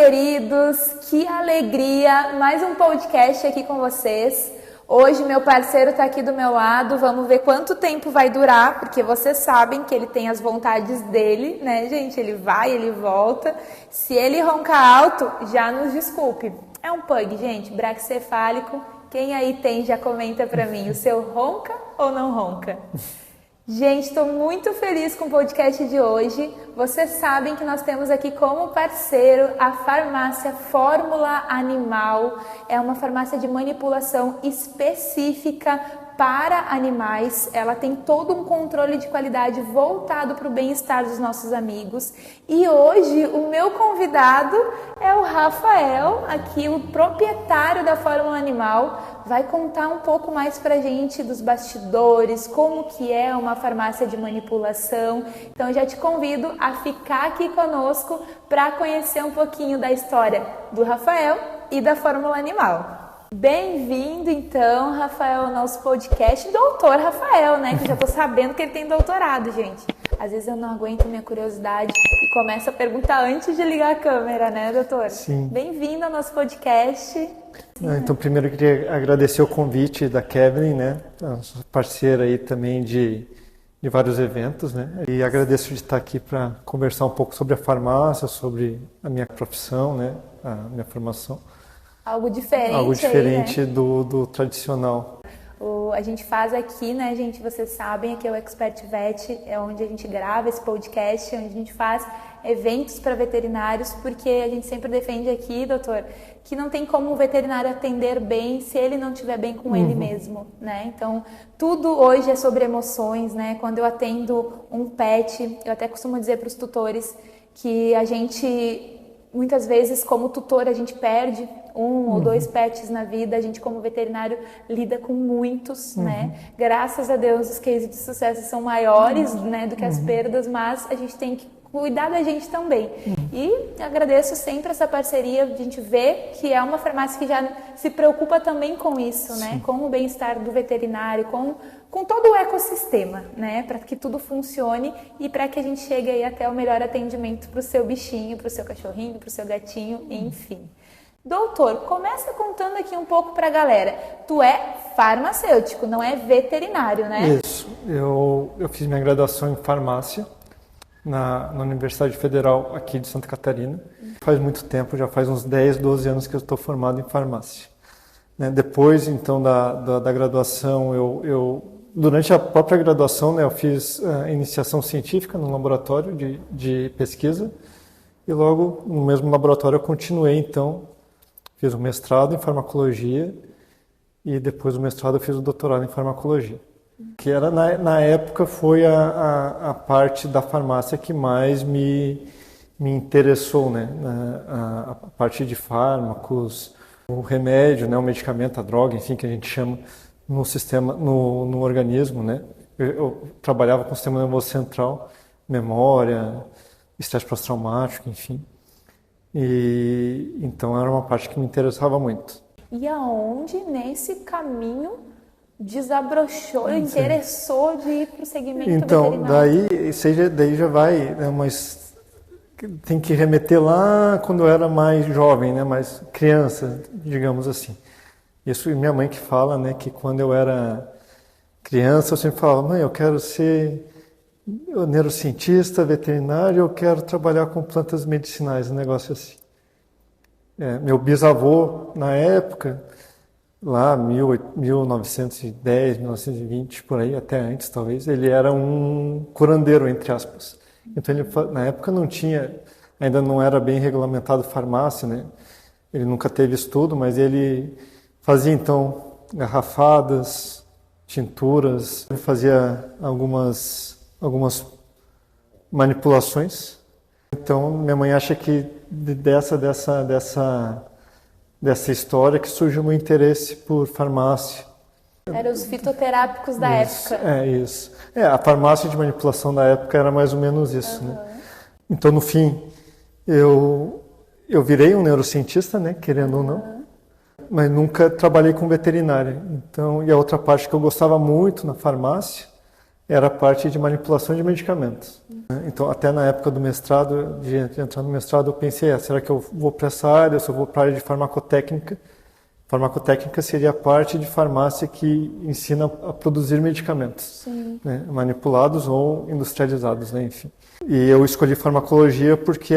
queridos, que alegria, mais um podcast aqui com vocês. Hoje meu parceiro está aqui do meu lado, vamos ver quanto tempo vai durar, porque vocês sabem que ele tem as vontades dele, né, gente? Ele vai, ele volta. Se ele roncar alto, já nos desculpe. É um pug, gente, braquicefálico. Quem aí tem, já comenta pra mim, o seu ronca ou não ronca? Gente, estou muito feliz com o podcast de hoje. Vocês sabem que nós temos aqui como parceiro a farmácia Fórmula Animal. É uma farmácia de manipulação específica para animais. Ela tem todo um controle de qualidade voltado para o bem-estar dos nossos amigos. E hoje o meu convidado é o Rafael, aqui o proprietário da Fórmula Animal. Vai contar um pouco mais pra gente dos bastidores, como que é uma farmácia de manipulação. Então eu já te convido a ficar aqui conosco para conhecer um pouquinho da história do Rafael e da Fórmula Animal. Bem-vindo então, Rafael, ao nosso podcast. Doutor Rafael, né? Que eu já tô sabendo que ele tem doutorado, gente. Às vezes eu não aguento minha curiosidade e começo a perguntar antes de ligar a câmera, né, doutor? Sim. Bem-vindo ao nosso podcast. Então, primeiro eu queria agradecer o convite da Kevin, né, nossa parceira aí também de vários eventos, né, e agradeço de estar aqui para conversar um pouco sobre a farmácia, sobre a minha profissão, né, a minha formação. Algo diferente. Algo diferente aí, né? do tradicional. A gente faz aqui, né, gente, vocês sabem, aqui é o Expert Vet, é onde a gente grava esse podcast, onde a gente faz eventos para veterinários, porque a gente sempre defende aqui, doutor, que não tem como o veterinário atender bem se ele não estiver bem com ele mesmo, né? Então, tudo hoje é sobre emoções, né? Quando eu atendo um pet, eu até costumo dizer para os tutores que a gente, muitas vezes, como tutor, a gente perde um ou dois pets na vida, a gente como veterinário lida com muitos, né? Graças a Deus os cases de sucesso são maiores, né, do que as perdas, mas a gente tem que cuidar da gente também. E agradeço sempre essa parceria, a gente vê que é uma farmácia que já se preocupa também com isso, né? Com o bem-estar do veterinário, com todo o ecossistema, né? Para que tudo funcione e para que a gente chegue aí até o melhor atendimento para o seu bichinho, para o seu cachorrinho, para o seu gatinho, enfim. Doutor, começa contando aqui um pouco para a galera. Tu é farmacêutico, não é veterinário, né? Isso. Eu fiz minha graduação em farmácia na Universidade Federal aqui de Santa Catarina. Faz muito tempo, já faz uns 10, 12 anos que eu estou formado em farmácia. Né? Depois, então, da graduação, durante a própria graduação, né, eu fiz iniciação científica no laboratório de pesquisa e logo no mesmo laboratório eu continuei, então, fiz o mestrado em farmacologia e depois do mestrado eu fiz o doutorado em farmacologia. Que era, na época, foi a parte da farmácia que mais me interessou, né? A parte de fármacos, o remédio, né? O medicamento, a droga, enfim, que a gente chama no sistema, no organismo, né? Eu trabalhava com o sistema nervoso central, memória, estresse pós-traumático, enfim. E então era uma parte que me interessava muito. E aonde nesse caminho desabrochou, interessou de ir para o segmento veterinário? Então, daí já vai, né, mas tem que remeter lá quando eu era mais jovem, né, mais criança, digamos assim. Isso minha mãe que fala, né, que quando eu era criança eu sempre falava, mãe, eu quero ser neurocientista, veterinário, eu quero trabalhar com plantas medicinais, um negócio assim. Meu bisavô, na época, lá 1910, 1920, por aí, até antes talvez, ele era um curandeiro, entre aspas. Então, na época ainda não era bem regulamentado farmácia, né? Ele nunca teve estudo, mas ele fazia, então, garrafadas, tinturas, ele fazia algumas manipulações. Então, minha mãe acha que dessa história que surgiu o meu interesse por farmácia. Eram os fitoterápicos da época. Isso. A farmácia de manipulação da época era mais ou menos isso, né? Então, no fim, eu virei um neurocientista, né, querendo ou não, mas nunca trabalhei com veterinária. Então, e a outra parte que eu gostava muito na farmácia era a parte de manipulação de medicamentos. Então, até na época do mestrado, de entrar no mestrado, eu pensei, será que eu vou para essa área, se eu vou para a área de farmacotécnica? Farmacotécnica seria a parte de farmácia que ensina a produzir medicamentos, né, manipulados ou industrializados, né, enfim. E eu escolhi farmacologia porque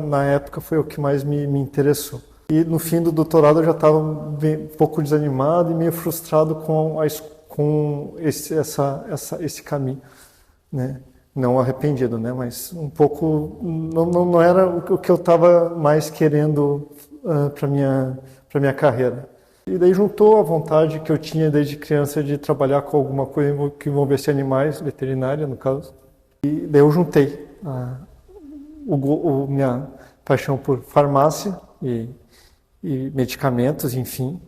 na época foi o que mais me interessou. E no fim do doutorado eu já estava um pouco desanimado e meio frustrado com esse caminho, né? Não arrependido, né? Mas um pouco não era o que eu estava mais querendo para minha carreira. E daí juntou a vontade que eu tinha desde criança de trabalhar com alguma coisa que envolvesse animais, veterinária no caso. E daí eu juntei minha paixão por farmácia e medicamentos, enfim,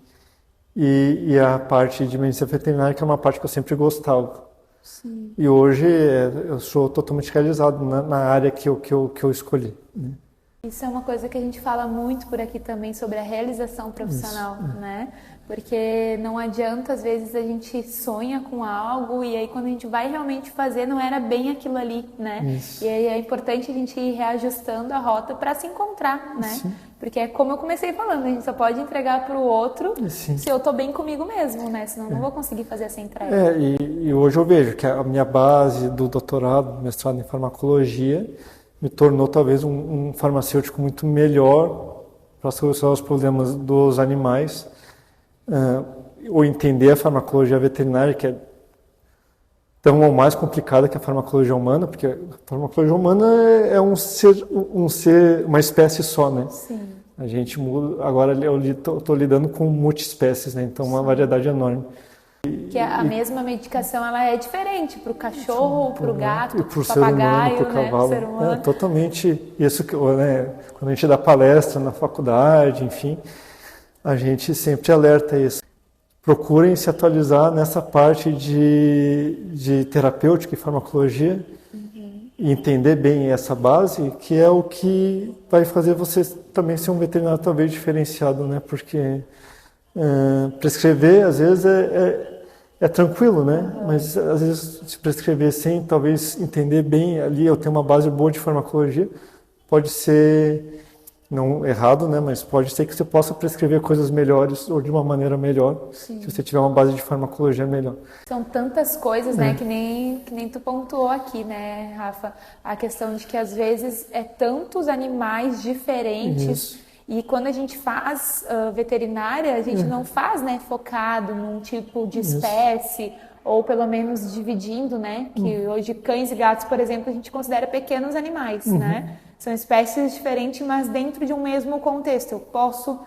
e a parte de medicina veterinária, que é uma parte que eu sempre gostava. Sim. E hoje eu sou totalmente realizado na área que eu escolhi, né? Isso é uma coisa que a gente fala muito por aqui também sobre a realização profissional, né? Porque não adianta, às vezes, a gente sonha com algo e aí quando a gente vai realmente fazer não era bem aquilo ali, né? Isso. E aí é importante a gente ir reajustando a rota para se encontrar, né? Sim. Porque é como eu comecei falando, a gente só pode entregar para o outro se eu estou bem comigo mesmo, né? Senão não vou conseguir fazer essa entrega. E hoje eu vejo que a minha base do doutorado, mestrado em farmacologia, me tornou talvez um farmacêutico muito melhor para solucionar os problemas dos animais, ou entender a farmacologia veterinária, que é tão ou mais complicada que a farmacologia humana, porque a farmacologia humana é um ser, uma espécie só, né? Sim. A gente muda, agora eu estou lidando com multiespécies, né? Então uma variedade enorme. Que a mesma medicação ela é diferente para o cachorro, para o gato, para o papagaio, para o cavalo. Ser humano. Totalmente isso que, né, quando a gente dá palestra na faculdade, enfim, a gente sempre alerta isso. Procurem se atualizar nessa parte de terapêutica e farmacologia e entender bem essa base, que é o que vai fazer você também ser um veterinário talvez diferenciado, né? Porque prescrever às vezes é tranquilo, né? Mas às vezes se prescrever sem talvez entender bem ali, eu tenho uma base boa de farmacologia, pode ser não errado, né? Mas pode ser que você possa prescrever coisas melhores ou de uma maneira melhor, se você tiver uma base de farmacologia melhor. São tantas coisas, né? Que nem tu pontuou aqui, né, Rafa? A questão de que às vezes é tantos animais diferentes. Isso. E quando a gente faz veterinária, a gente não faz, né, focado num tipo de espécie, ou pelo menos dividindo, né? Que hoje cães e gatos, por exemplo, a gente considera pequenos animais, né? São espécies diferentes, mas dentro de um mesmo contexto. Eu posso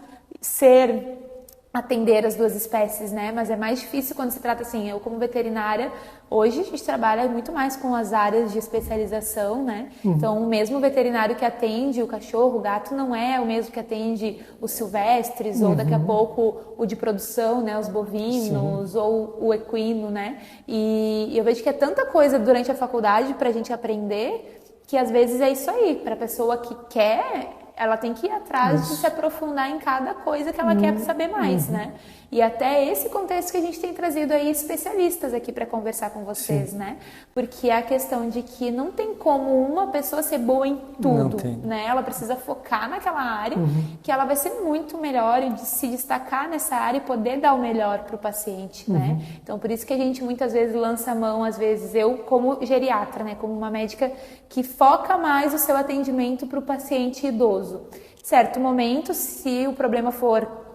atender as duas espécies, né? Mas é mais difícil quando se trata assim. Eu, como veterinária, hoje a gente trabalha muito mais com as áreas de especialização, né? Então, o mesmo veterinário que atende o cachorro, o gato, não é o mesmo que atende os silvestres, ou daqui a pouco o de produção, né? Os bovinos, ou o equino, né? E eu vejo que é tanta coisa durante a faculdade para a gente aprender, que às vezes é isso aí, para a pessoa que quer, ela tem que ir atrás de se aprofundar em cada coisa que ela quer saber mais, né? E até esse contexto que a gente tem trazido aí especialistas aqui para conversar com vocês, né? Porque é a questão de que não tem como uma pessoa ser boa em tudo, né? Ela precisa focar naquela área, que ela vai ser muito melhor e se destacar nessa área e poder dar o melhor para o paciente, né? Então, por isso que a gente muitas vezes lança a mão, às vezes eu como geriatra, né? Como uma médica que foca mais o seu atendimento para o paciente idoso. Certo momento, se o problema for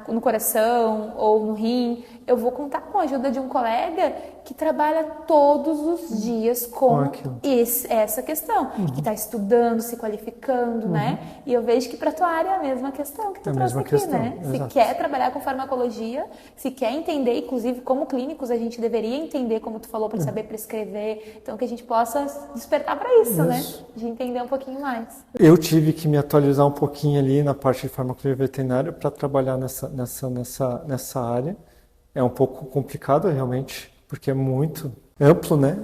no coração ou no rim, eu vou contar com a ajuda de um colega que trabalha todos os dias com essa questão, que está estudando, se qualificando, né? E eu vejo que para a tua área é a mesma questão que tu trouxe aqui, né? Se quer trabalhar com farmacologia, se quer entender, inclusive como clínicos a gente deveria entender, como tu falou, para saber prescrever, então que a gente possa despertar para isso, né? De entender um pouquinho mais. Eu tive que me atualizar um pouquinho ali na parte de farmacologia veterinária para trabalhar nessa área. É um pouco complicado realmente, porque é muito amplo, né,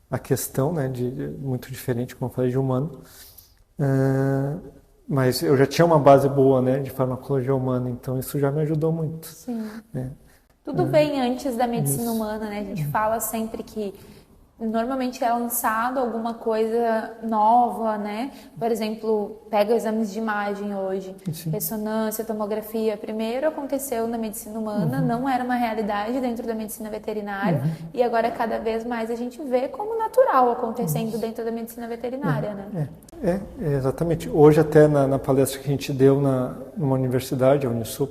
a questão, né, muito diferente, como eu falei, de humano. Mas eu já tinha uma base boa, né, de farmacologia humana, então isso já me ajudou muito. Sim. Né? Tudo vem antes da medicina humana, né? A gente fala sempre que normalmente é lançado alguma coisa nova, né? Por exemplo, pega exames de imagem hoje, ressonância, tomografia. Primeiro aconteceu na medicina humana, não era uma realidade dentro da medicina veterinária, e agora cada vez mais a gente vê como natural acontecendo dentro da medicina veterinária, né? Exatamente. Hoje até na palestra que a gente deu numa universidade, a Unisul,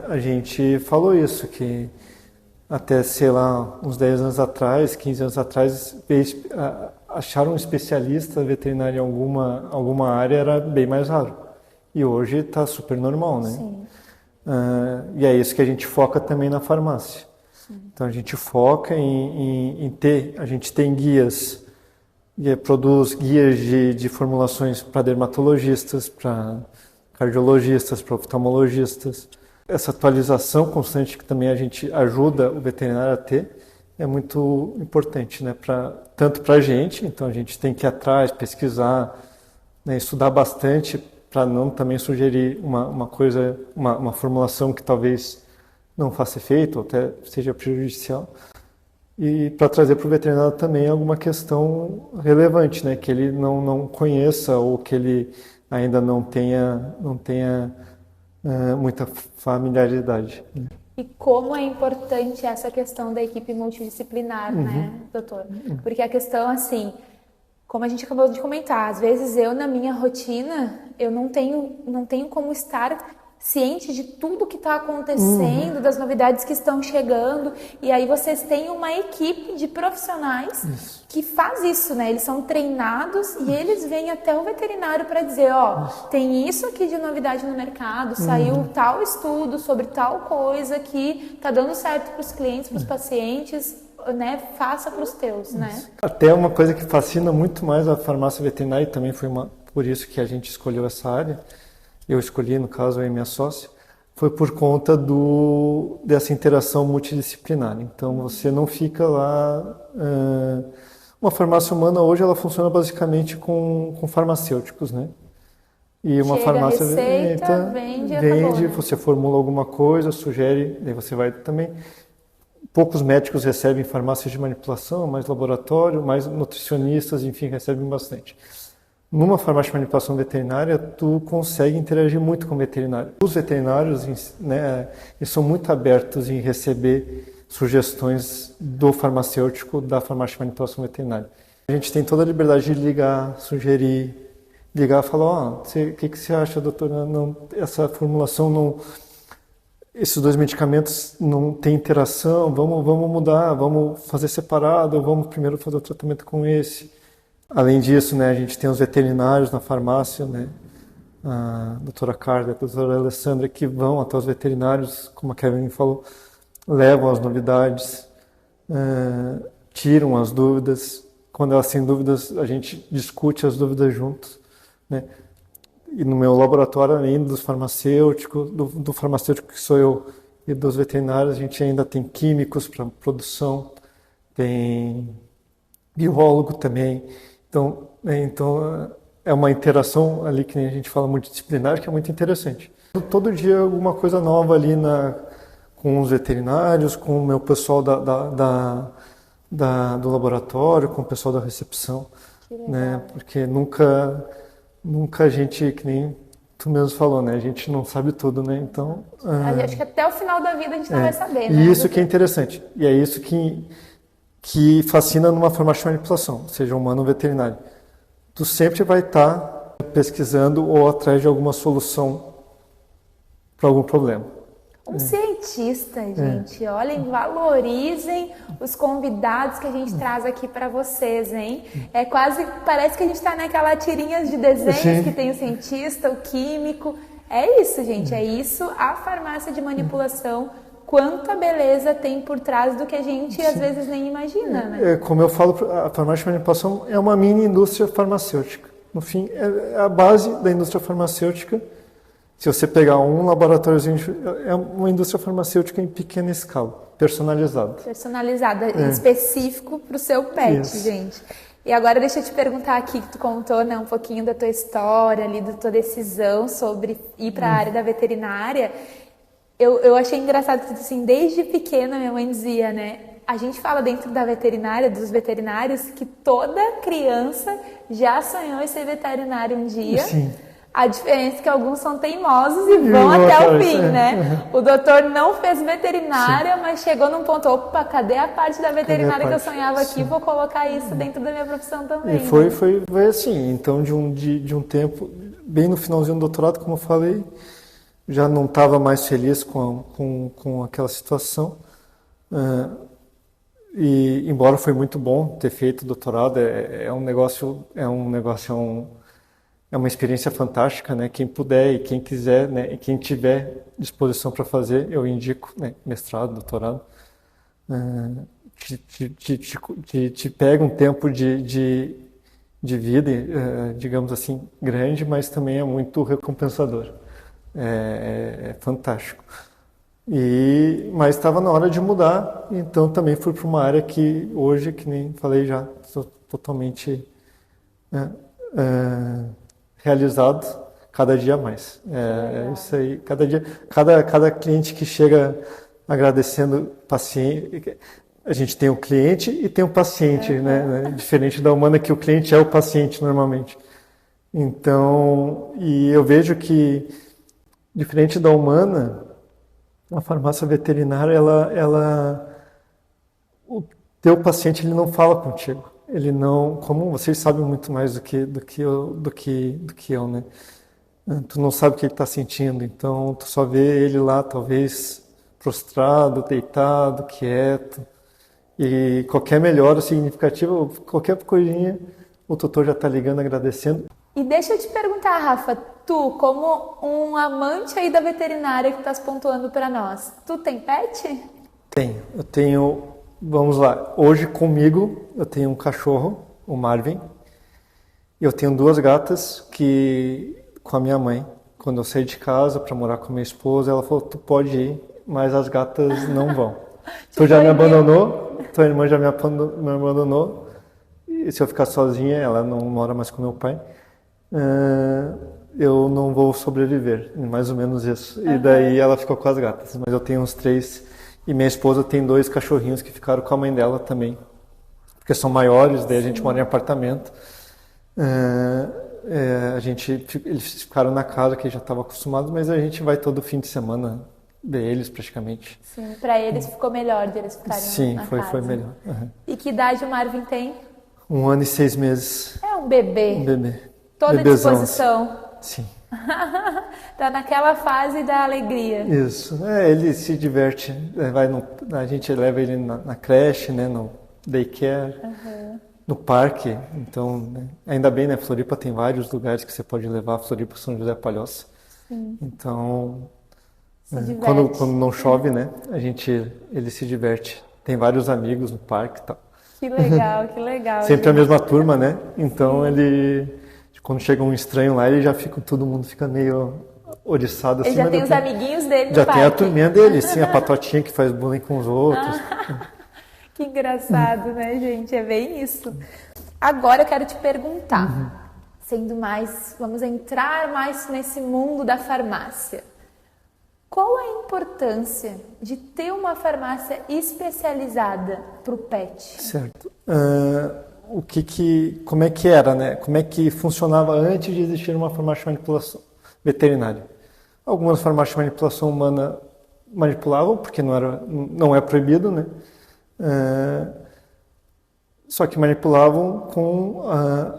a gente falou isso, que até, sei lá, uns 10 anos atrás, 15 anos atrás, achar um especialista veterinário em alguma área era bem mais raro. E hoje está super normal, né? Sim. E é isso que a gente foca também na farmácia. Sim. Então a gente foca a gente tem guias, produz guias de formulações para dermatologistas, para cardiologistas, para oftalmologistas. Essa atualização constante que também a gente ajuda o veterinário a ter é muito importante, né? Tanto para a gente, então a gente tem que ir atrás, pesquisar, né? Estudar bastante para não também sugerir uma formulação que talvez não faça efeito ou até seja prejudicial. E para trazer para o veterinário também alguma questão relevante, né? Que ele não conheça ou que ele ainda não tenha muita familiaridade. E como é importante essa questão da equipe multidisciplinar, né, doutor? Porque a questão, assim, como a gente acabou de comentar, às vezes eu, na minha rotina, eu não tenho como estar ciente de tudo que está acontecendo, das novidades que estão chegando, e aí vocês têm uma equipe de profissionais que faz isso, né? Eles são treinados e eles vêm até o veterinário para dizer, tem isso aqui de novidade no mercado, saiu tal estudo sobre tal coisa que está dando certo para os clientes, para os pacientes, né? Faça para os teus, né? Até uma coisa que fascina muito mais a farmácia veterinária, e também foi por isso que a gente escolheu essa área, eu escolhi, no caso, eu e minha sócia, foi por conta dessa interação multidisciplinar. Então, você não fica lá... Uma farmácia humana, hoje, ela funciona basicamente com farmacêuticos, né? E uma farmácia receita, vende, acabou, né? Você formula alguma coisa, sugere, daí você vai também... Poucos médicos recebem farmácias de manipulação, mais laboratório, mais nutricionistas, enfim, recebem bastante. Numa farmácia de manipulação veterinária, tu consegue interagir muito com o veterinário. Os veterinários, né, eles são muito abertos em receber sugestões do farmacêutico da farmácia de manipulação veterinária. A gente tem toda a liberdade de ligar, sugerir, ligar e falar, o que você acha, doutora? Essa formulação não... Esses dois medicamentos não têm interação, vamos mudar, vamos fazer separado, vamos primeiro fazer o tratamento com esse. Além disso, né, a gente tem os veterinários na farmácia, né, a doutora Carla, a doutora Alessandra, que vão até os veterinários, como a Kevin falou, levam as novidades, tiram as dúvidas. Quando elas têm dúvidas, a gente discute as dúvidas juntos, né. E no meu laboratório, além dos farmacêuticos, do farmacêutico que sou eu e dos veterinários, a gente ainda tem químicos para produção, tem biólogo também. Então é uma interação ali que a gente fala multidisciplinar, que é muito interessante. Todo dia alguma coisa nova ali com os veterinários, com o meu pessoal do laboratório, com o pessoal da recepção, né? Porque nunca a gente, que nem tu mesmo falou, né? A gente não sabe tudo, né? Então... Acho que até o final da vida a gente não vai saber, né? E isso que é interessante. E é isso que fascina numa farmácia de manipulação, seja humano ou veterinário. Tu sempre vai estar pesquisando ou atrás de alguma solução para algum problema. Um cientista, gente. Olhem, valorizem os convidados que a gente traz aqui para vocês, hein? Parece que a gente está naquela tirinha de desenhos que tem o cientista, o químico. É isso, gente. É isso a farmácia de manipulação. Quanta beleza tem por trás do que a gente às vezes nem imagina, né? Como eu falo, a farmácia de manipulação é uma mini indústria farmacêutica. No fim, é a base da indústria farmacêutica. Se você pegar um laboratóriozinho, é uma indústria farmacêutica em pequena escala, personalizada. Personalizada, específico para o seu pet, gente. E agora deixa eu te perguntar aqui, que tu contou, né, um pouquinho da tua história ali, da tua decisão sobre ir para a área da veterinária. Eu achei engraçado que, assim, desde pequena minha mãe dizia, né? A gente fala dentro da veterinária, dos veterinários, que toda criança já sonhou em ser veterinário um dia. Sim. A diferença é que alguns são teimosos e vão até o fim, né? O doutor não fez veterinária, mas chegou num ponto, opa, cadê a parte da veterinária que eu sonhava aqui? Vou colocar isso dentro da minha profissão também. E foi assim, então de um tempo, bem no finalzinho do doutorado, como eu falei, já não estava mais feliz com aquela situação. E embora foi muito bom ter feito o doutorado, é uma experiência fantástica, né? Quem puder e quem quiser, né? E quem tiver disposição para fazer, eu indico, né? Mestrado, doutorado. Te pega um tempo de vida, digamos assim, grande, mas também é muito recompensador. É fantástico. Mas estava na hora de mudar, então também fui para uma área que hoje, que nem falei já, estou totalmente realizado cada dia mais. É isso aí, cada dia, cada cliente que chega agradecendo paciente, a gente tem o cliente e tem o paciente, né? Diferente da humana, que o cliente é o paciente normalmente. Então, e eu vejo que, diferente da humana, a farmácia veterinária, o teu paciente, ele não fala contigo. Ele não, como vocês sabem muito mais do que eu, né? Tu não sabe o que ele está sentindo, então tu só vê ele lá, talvez prostrado, deitado, quieto. E qualquer melhora significativa, qualquer coisinha, o tutor já está ligando, agradecendo. E deixa eu te perguntar, Rafa, tu, como um amante aí da veterinária que estás pontuando para nós, tu tem pet? Tenho. Eu tenho, vamos lá, hoje comigo eu tenho um cachorro, o Marvin. Eu tenho 2 gatas com a minha mãe. Quando eu saí de casa para morar com a minha esposa, ela falou, tu pode ir, mas as gatas não vão. Tu já me abandonou, tua irmã já me abandonou. E se eu ficar sozinha, ela não mora mais com meu pai. Eu não vou sobreviver, mais ou menos isso. E daí ela ficou com as gatas, mas eu tenho uns 3, e minha esposa tem 2 cachorrinhos que ficaram com a mãe dela também, porque são maiores, daí a gente mora em apartamento. Eles ficaram na casa, que já estavam acostumados, mas a gente vai todo fim de semana ver eles praticamente. Sim, para eles ficou melhor de eles ficarem na casa. Sim, foi melhor. E que idade o Marvin tem? 1 ano e 6 meses. É um bebê. Um bebê. Toda à disposição. Sim. Tá naquela fase da alegria. Isso. Ele se diverte. A gente leva ele na creche, né, no daycare, no parque. Então, né, ainda bem, né, Floripa tem vários lugares que você pode levar. Floripa, São José, Palhoça. Sim. Então, quando não chove, né, ele se diverte. Tem vários amigos no parque e tal. Que legal, que legal. Sempre a mesma turma, né? Então quando chega um estranho lá, todo mundo fica meio oriçado assim. Ele já tem os amiguinhos dele no já parque. tem a turminha dele, sim, a patotinha que faz bullying com os outros. Que engraçado, né, gente? É bem isso. Agora eu quero te perguntar, vamos entrar mais nesse mundo da farmácia. Qual a importância de ter uma farmácia especializada para o pet? Certo. Como é que era, né? Como é que funcionava antes de existir uma farmácia de manipulação veterinária? Algumas farmácias de manipulação humana manipulavam, porque não é proibido, né? Só que manipulavam com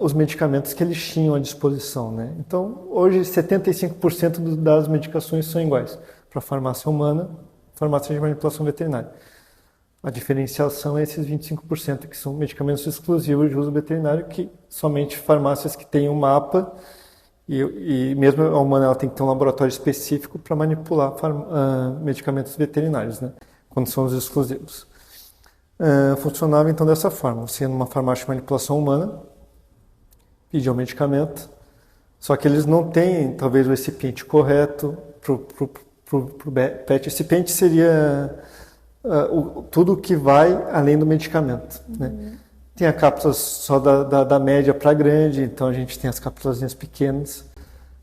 os medicamentos que eles tinham à disposição, né? Então, hoje, 75% das medicações são iguais para farmácia humana, farmácia de manipulação veterinária. A diferenciação é esses 25%, que são medicamentos exclusivos de uso veterinário, que somente farmácias que têm um mapa, e mesmo a humana ela tem que ter um laboratório específico para manipular medicamentos veterinários, né? Quando são os exclusivos. Funcionava então dessa forma: você ia numa farmácia de manipulação humana, pedia um medicamento, só que eles não têm talvez o recipiente correto para o pet. Recipiente seria tudo que vai além do medicamento, né? Tem a cápsula só da média para grande, então a gente tem as cápsulas pequenas,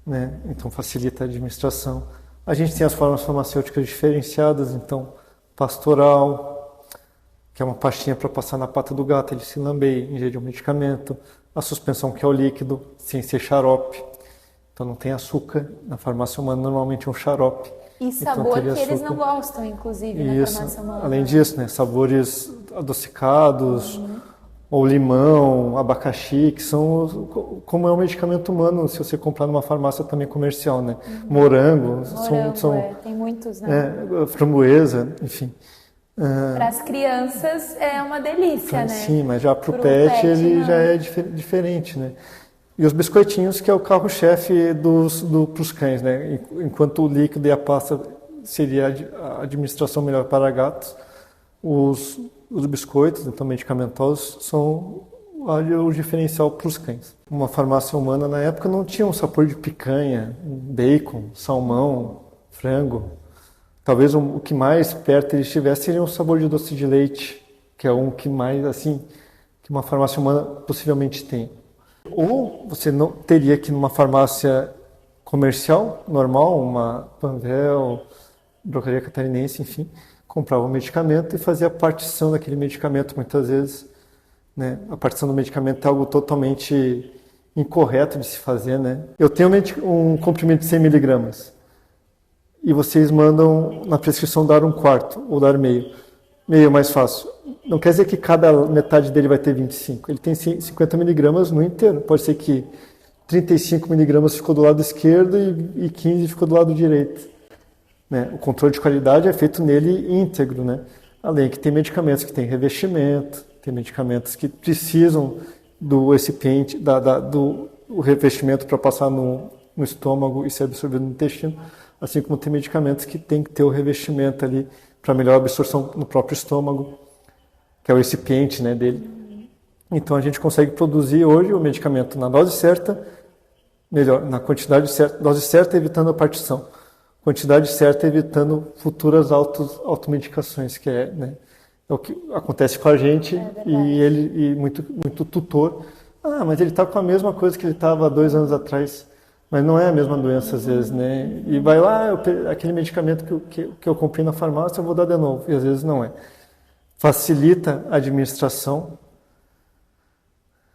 né? Então facilita a administração. A gente tem as formas farmacêuticas diferenciadas, então, pastoral, que é uma pastinha para passar na pata do gato, ele se lambeia, ingere um medicamento. A suspensão, que é o líquido, sem ser xarope. Então não tem açúcar. Na farmácia humana normalmente é um xarope. E sabor que eles não gostam, inclusive, na farmácia humana. Além disso, né, sabores adocicados, ou limão, abacaxi, que são, como é um medicamento humano, se você comprar numa farmácia também comercial, né? Morango, tem muitos, né? Framboesa, enfim. Para as crianças é uma delícia, né? Sim, mas já para o pet ele já é diferente, né? E os biscoitinhos, que é o carro-chefe para os cães, né? Enquanto o líquido e a pasta seria a administração melhor para gatos, os biscoitos, então medicamentosos, são o diferencial para os cães. Uma farmácia humana na época não tinha um sabor de picanha, bacon, salmão, frango. Talvez o que mais perto eles tivessem seria um sabor de doce de leite, que é um que mais, assim, que uma farmácia humana possivelmente tem. Ou você não teria que ir numa farmácia comercial, normal, uma Panvel, drogaria catarinense, enfim, comprava um medicamento e fazia a partição daquele medicamento, muitas vezes, né? A partição do medicamento é algo totalmente incorreto de se fazer, né? Eu tenho um comprimido de 100 miligramas. E vocês mandam na prescrição dar um quarto ou dar meio. Meio é mais fácil. Não quer dizer que cada metade dele vai ter 25. Ele tem 50 miligramas no inteiro. Pode ser que 35 miligramas ficou do lado esquerdo e 15 ficou do lado direito. Né? O controle de qualidade é feito nele íntegro. Né? Além que tem medicamentos que têm revestimento, tem medicamentos que precisam do recipiente, do revestimento para passar no estômago e ser absorvido no intestino. Assim como tem medicamentos que tem que ter o revestimento ali para melhor absorção no próprio estômago, que é o recipiente, né, dele. Então a gente consegue produzir hoje o medicamento na dose certa, melhor, na quantidade certa, dose certa evitando a partição, quantidade certa evitando futuras automedicações, que é, né, é o que acontece com a gente e muito tutor. Mas ele está com a mesma coisa que ele estava há 2 anos atrás. Mas não é a mesma doença às vezes, né? E vai lá, aquele medicamento que eu comprei na farmácia, eu vou dar de novo. E às vezes não é. Facilita a administração,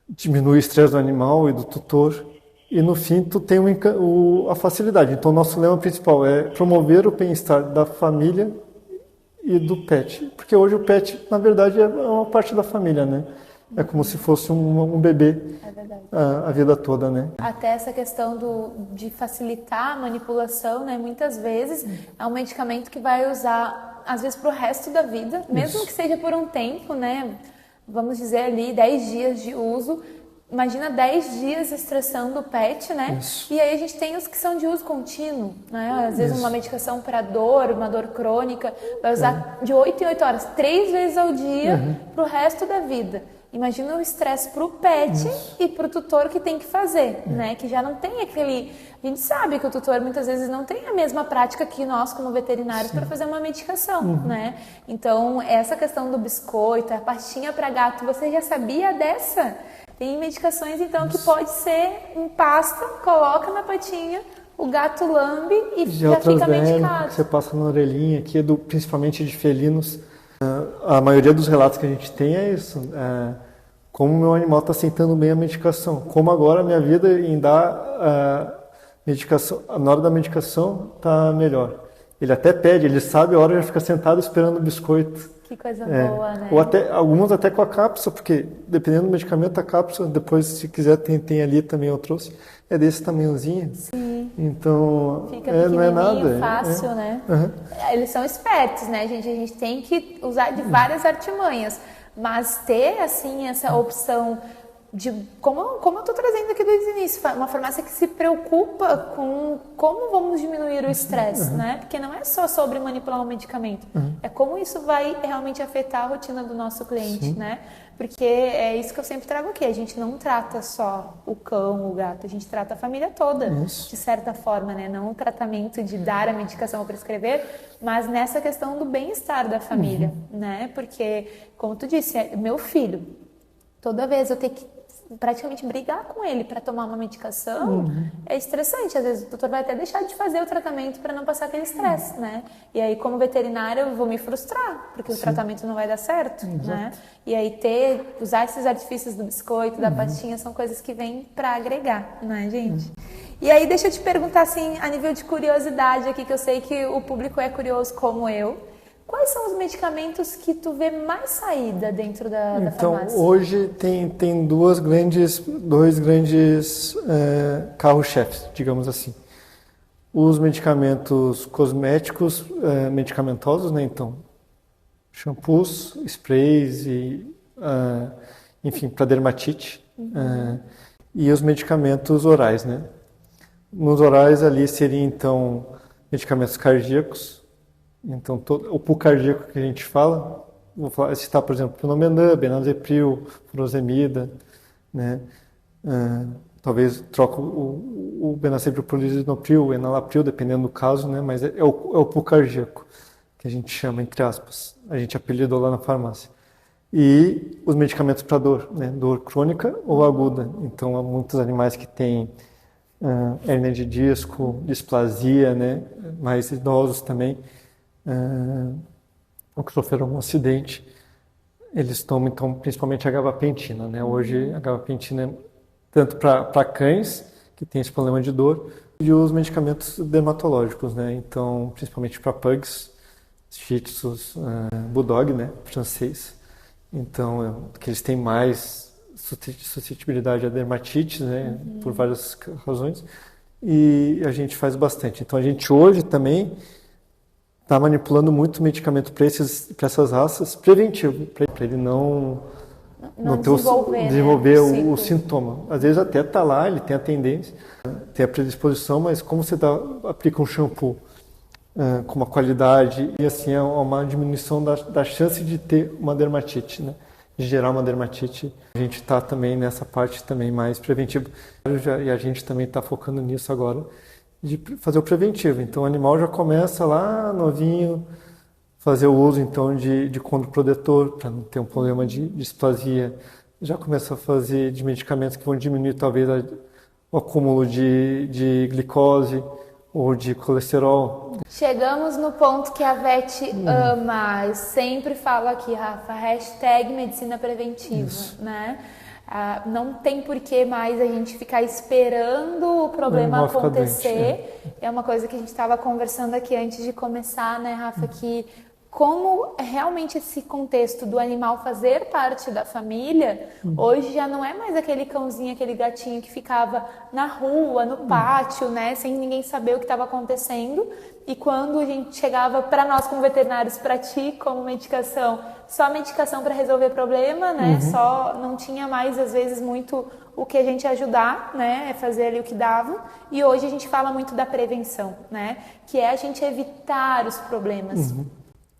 diminui o estresse do animal e do tutor. E no fim, tu tem a facilidade. Então, o nosso lema principal é promover o bem-estar da família e do pet. Porque hoje o pet, na verdade, é uma parte da família, né? É como se fosse um bebê a vida toda, né? Até essa questão de facilitar a manipulação, né? Muitas vezes é um medicamento que vai usar, às vezes, para o resto da vida, mesmo que seja por um tempo, né? Vamos dizer ali 10 dias de uso. Imagina 10 dias estressando o pet, né? Isso. E aí a gente tem os que são de uso contínuo, né? Às vezes uma medicação para dor, uma dor crônica, vai usar de 8 em 8 horas, 3 vezes ao dia para o resto da vida. Imagina o estresse para o pet e para o tutor que tem que fazer, né? Que já não tem aquele... A gente sabe que o tutor muitas vezes não tem a mesma prática que nós como veterinários para fazer uma medicação, né? Então, essa questão do biscoito, a pastinha para gato, você já sabia dessa? Tem medicações, então, que pode ser em pasta, coloca na patinha, o gato lambe e já fica medicado. Que você passa na orelhinha, que é principalmente de felinos. A maioria dos relatos que a gente tem é isso. Como o meu animal está aceitando bem a medicação. Como agora a minha vida em dar medicação, na hora da medicação está melhor. Ele até pede, ele sabe a hora, já fica sentado esperando o biscoito. Que coisa boa, né? Ou alguns até com a cápsula, porque dependendo do medicamento, a cápsula, depois se quiser tem ali também, eu trouxe, é desse tamanhozinho. Sim. Então, fica não é nada. Fácil, né? Eles são espertos, né, gente? A gente tem que usar de várias artimanhas, mas ter, assim, essa opção de, como eu estou trazendo aqui desde o início, uma farmácia que se preocupa com como vamos diminuir o estresse, né? Porque não é só sobre manipular um medicamento, é como isso vai realmente afetar a rotina do nosso cliente, né? Porque é isso que eu sempre trago aqui, a gente não trata só o cão, o gato, a gente trata a família toda, de certa forma, né? Não o tratamento de dar a medicação ou prescrever, mas nessa questão do bem-estar da família, né? Porque, como tu disse, meu filho, toda vez eu tenho que praticamente brigar com ele para tomar uma medicação, é estressante. Às vezes o doutor vai até deixar de fazer o tratamento para não passar aquele estresse, né? E aí, como veterinária, eu vou me frustrar, porque o tratamento não vai dar certo, né? E aí, usar esses artifícios do biscoito, da pastinha, são coisas que vêm para agregar, né, gente? E aí, deixa eu te perguntar, assim, a nível de curiosidade aqui, que eu sei que o público é curioso como eu. Quais são os medicamentos que tu vê mais saída dentro da farmácia? Então, hoje tem dois grandes carro-chefes, digamos assim. Os medicamentos cosméticos medicamentosos, né? Então, shampoos, sprays e, enfim, para dermatite. E os medicamentos orais, né? Nos orais ali seriam, então, medicamentos cardíacos. Então, o pulso cardíaco que a gente fala, citar, por exemplo, Phenomedan, Benazepril, furosemida, né? Talvez troque o Benazepril por Lisinopril, Enalapril, dependendo do caso, né? Mas é o pulso cardíaco, que a gente chama, entre aspas. A gente apelidou lá na farmácia. E os medicamentos para dor, né? Dor crônica ou aguda. Então, há muitos animais que têm hérnia de disco, displasia, né? Mais idosos também. Ou que sofreram um acidente, eles tomam, então, principalmente a gabapentina, né? Hoje, a gabapentina é tanto para cães, que tem esse problema de dor, e os medicamentos dermatológicos, né? Então, principalmente para pugs, shih tzus, bulldog, né? Francês. Então, que eles têm mais suscetibilidade à dermatite, né? Por várias razões, e a gente faz bastante. Então, a gente hoje também está manipulando muito medicamento para essas raças preventivo, para ele não desenvolver o sintoma. Às vezes até está lá, ele tem a tendência, tem a predisposição, mas como você aplica um shampoo com uma qualidade, e assim é uma diminuição da chance de ter uma dermatite, né? De gerar uma dermatite. A gente está também nessa parte também mais preventiva, e a gente também está focando nisso agora, de fazer o preventivo. Então o animal já começa lá novinho, fazer o uso então de condro protetor para não ter um problema de displasia. Já começa a fazer de medicamentos que vão diminuir talvez o acúmulo de glicose ou de colesterol. Chegamos no ponto que a Vet ama. Eu sempre falo aqui, Rafa, hashtag medicina preventiva, né? Não tem por que mais a gente ficar esperando o problema acontecer. É uma coisa que a gente estava conversando aqui antes de começar, né, Rafa, que como realmente esse contexto do animal fazer parte da família, hoje já não é mais aquele cãozinho, aquele gatinho que ficava na rua, no pátio, né, sem ninguém saber o que estava acontecendo. E quando a gente chegava para nós como veterinários, para ti como medicação, só medicação para resolver problema, né, só não tinha mais às vezes muito o que a gente ajudar, né, é fazer ali o que dava. E hoje a gente fala muito da prevenção, né, que é a gente evitar os problemas.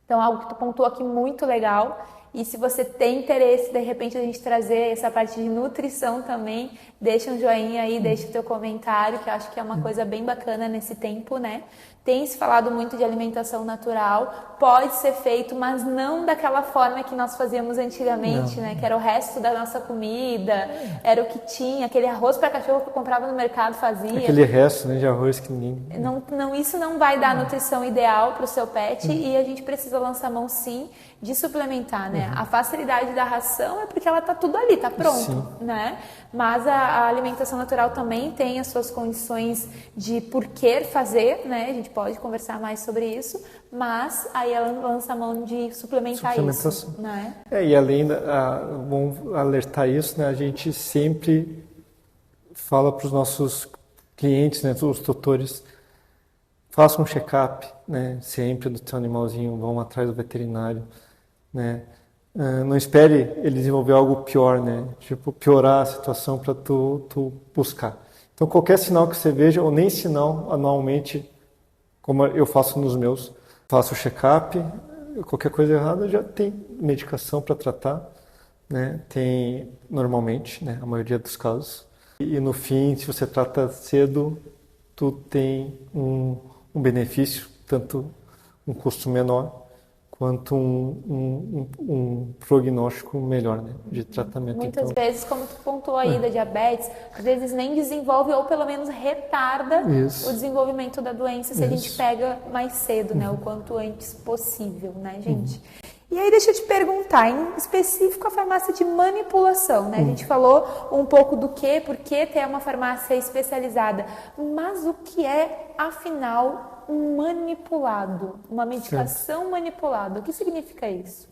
Então, algo que tu pontuou aqui muito legal. E se você tem interesse, de repente, a gente trazer essa parte de nutrição também, deixa um joinha aí, deixa o teu comentário, que eu acho que é uma coisa bem bacana nesse tempo, né? Tem se falado muito de alimentação natural, pode ser feito, mas não daquela forma que nós fazíamos antigamente, né? Que era o resto da nossa comida, era o que tinha, aquele arroz para cachorro que eu comprava no mercado fazia. Aquele resto, né, de arroz que ninguém... Isso não vai dar a nutrição ideal para o seu pet e a gente precisa lançar mão, sim, de suplementar, né? A facilidade da ração é porque ela tá tudo ali, tá pronto, né? Mas a alimentação natural também tem as suas condições de por que fazer, né? A gente pode conversar mais sobre isso, mas aí ela lança a mão de suplementar isso, né? E além, bom alertar isso, né? A gente sempre fala para os nossos clientes, né? Os tutores, façam um check-up, né? Sempre do seu animalzinho, vão atrás do veterinário, né? Não espere ele desenvolver algo pior, né? Tipo, piorar a situação para tu buscar. Então, qualquer sinal que você veja, ou nem sinal, anualmente, como eu faço nos meus, faço o check-up, qualquer coisa errada, já tem medicação para tratar, né? Tem, normalmente, né? A maioria dos casos. E no fim, se você trata cedo, tu tem um benefício, tanto um custo menor, quanto um prognóstico melhor, né, de tratamento. Muitas vezes, como tu pontuou aí da diabetes, às vezes nem desenvolve ou pelo menos retarda o desenvolvimento da doença se a gente pega mais cedo, né, o quanto antes possível, né, gente? E aí deixa eu te perguntar, em específico a farmácia de manipulação, né? A gente falou um pouco do por que ter uma farmácia especializada, mas o que é, afinal, um manipulado? Uma medicação manipulada, o que significa isso?